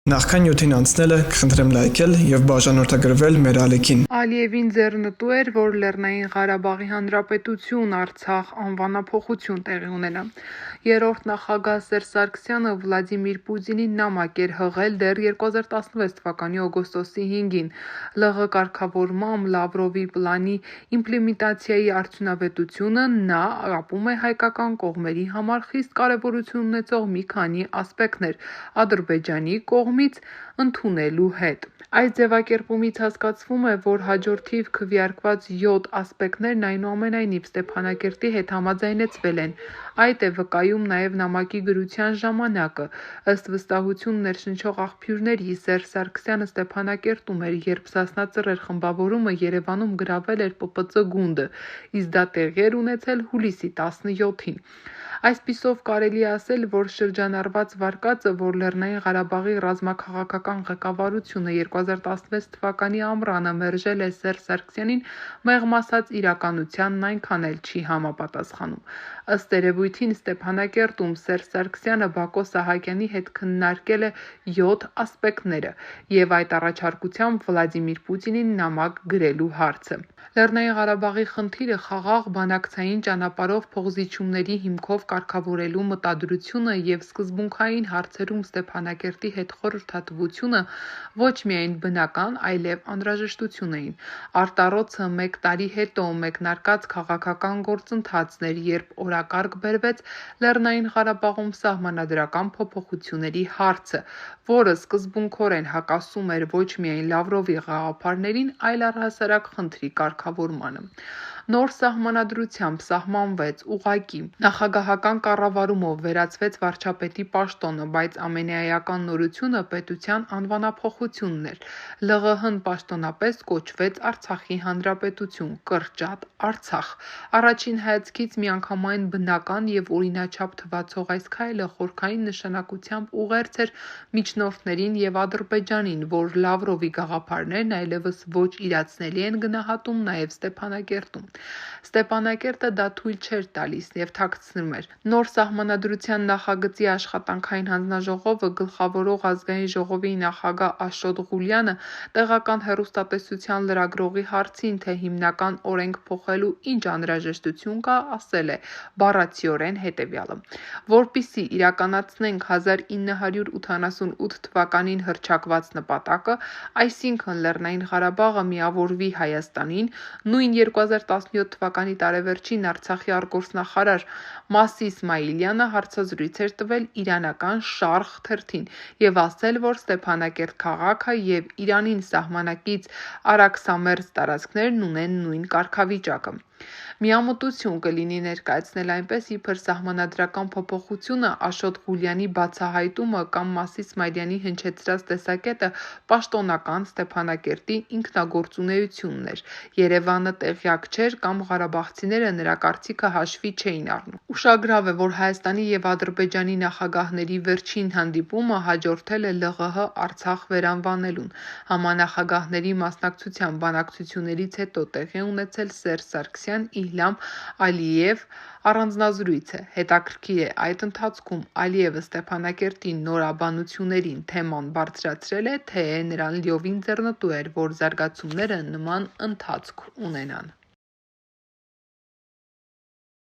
Նախքան 7-ին անցնելը կխնդրեմ լայքել եւ բաժանորդագրվել մեր ալիքին։ Ալիևին ձեռնտու էր, որ Լեռնային Ղարաբաղի Հանրապետություն Արցախ անվանափոխություն տեղի ունենա։ Երրորդ նախագահ Սերժ Սարգսյանը Վլադիմիր Պուտինին նամակ էր հղել դեռ 2016 թվականի օգոստոսի 5-ին։ ԼՂ կարգավորմամբ Լավրովի պլանի իմպլեմենտացիայի արդյունավետությունը նա ապում է հայկական կողմերի համար խիստ կարևորություն ունեցող մի քանի ասպեկտներ Ադրբեջանի կողմից ընդունելու հետ։ Այս ձևակերպումից հասկացվում է, որ հաջորդիվ քվեարկված 7 ասպեկտներն այնուամենայնիվ Ստեփանակերտի հետ համաձայնեցվել են։ Այդ է վկայում նաև նամակի գրության ժամանակը։ Ըստ վստահություն ներշնչող աղբյուրների Սերժ Սարգսյանը Ստեփանակերտում էր, երբ Սասնա Ծռեր խմբավորումը Երևանում գրավել էր ՊՊԾ գունդը, իսկ դա տեղի էր ունեցել հուլիսի 17-ին։ Այսպիսով կարելի է ասել, որ շրջանառված վարկածը, որ Լեռնային Ղարաբաղի ռազմաքաղաքական ղեկավարությունը 2016 թվականի ամռանը մերժել է Սերժ Սարգսյանին, մեղմ ասած իրականությանն այնքան էլ չի համապատասխանում։ Ըստ երևույթին Ստեփանակերտում Սերժ Սարգսյանը Բակո Սահակյանի հետ քննարկել է 7 ասպեկտները եւ այդ առաջարկությամբ Վլադիմիր Պուտինին նամակ գրելու հարցը։ Լեռնային Ղարաբաղի խնդիրը խաղաղ բանակցային ճանապարհով փոխզիջումների հիմքով կարգավորելու մտադրությունը եւ սկզբունքային հարցերում Ստեփանակերտի հետ խորհրդատվությունը ոչ միայն բնական, այլև անհրաժեշտություն էին։ Արտառոցը 1 տարի հետո մեկնարկած քաղաքական գործընթացն էր, երբ օրակարգ բերվեց Լեռնային Ղարաբաղում սահմանադրական փոփոխությունների հարցը, որը սկզբունքորեն հակասում էր ոչ միայն Լավրովի գաղափարներին, այլ առհասարակ խնդրի կարգավորմանը։ Նոր սահմանադրությամբ սահմանվեց ուղղակի նախագահական կառավարումով վերացվեց վարչապետի պաշտոնը, բայց ամենաէական նորությունը պետության անվանափոխությունն էր։ ԼՂՀ-ն պաշտոնապես կոչվեց Արցախի Հանրապետություն, կրճատ Արցախ։ Առաջին հայացքից միանգամայն բնական եւ օրինաչափ թվացող այս քայլը խորքային նշանակությամբ ուղերձ էր միջնորդներին եւ Ադրբեջանին, որ Լավրովի գաղափարներն այլևս ոչ իրացնելի են գնահատում նաեւ Ստեփանակերտում։ Ստեփանակերտը դա թույլ չէր տալիս եւ թաքցնում էր։ Նոր սահմանադրության նախագծի աշխատանքային հանձնաժողովը գլխավորող ազգային ժողովի նախագահ Աշոտ Ղուլյանը տեղական հեռուստատեսության լրագրողի հարցին, թե հիմնական օրենք փոխելու ինչ անհրաժեշտություն կա, ասել է բառացիորեն հետևյալը. որպեսզի իրականացնենք 1988 թվականին հռչակված նպատակը, այսինքն Լեռնային Ղարաբաղը միավորվի Հայաստանին, նույն 2017 թվականի տարեվերջին Արցախի արտգործնախարար Մասի Իսմայիլյանը հարցազրույց էր տվել իրանական «Շարխ» թերթին եւ ասել, որ Ստեփանակերտ քաղաքը եւ Իրանին սահմանակից արաքսամերձ տարածքներն ունեն նույն կարգավիճակը։ Միամտություն կլինի ներկայացնել այնպես, իբր սահմանադրական փոփոխությունը Աշոտ Ղուլյանի բացահայտումը կամ Մասի Իսմայիլյանի հնչեցրած տեսակետը պաշտոնական Ստեփանակերտի ինքնագործունեությունն էր։ Երևանը տեղյակ չէր կամ ղարաբաղցիները նրա կարծիքը հաշվի չէին առնում։ Ուշագրավ է, որ Հայաստանի եւ Ադրբեջանի նախագահների վերջին հանդիպումը հաջորդել է ԼՂՀ Արցախ վերանվանելուն։ Համանախագահների մասնակցությամբ բանակցություններից հետո տեղի ունեցել Սերժ Սարգսյան, Իլհամ Ալիև առանձնազրույցը։ Հետաքրքիր է, այդ ընթացքում Ալիևը Ստեփանակերտի նորաբանություններին թեման բարձրացրել է, թե նրան լիովին ձեռնտու էր, որ զարգացումները նման ընթացք ունենան։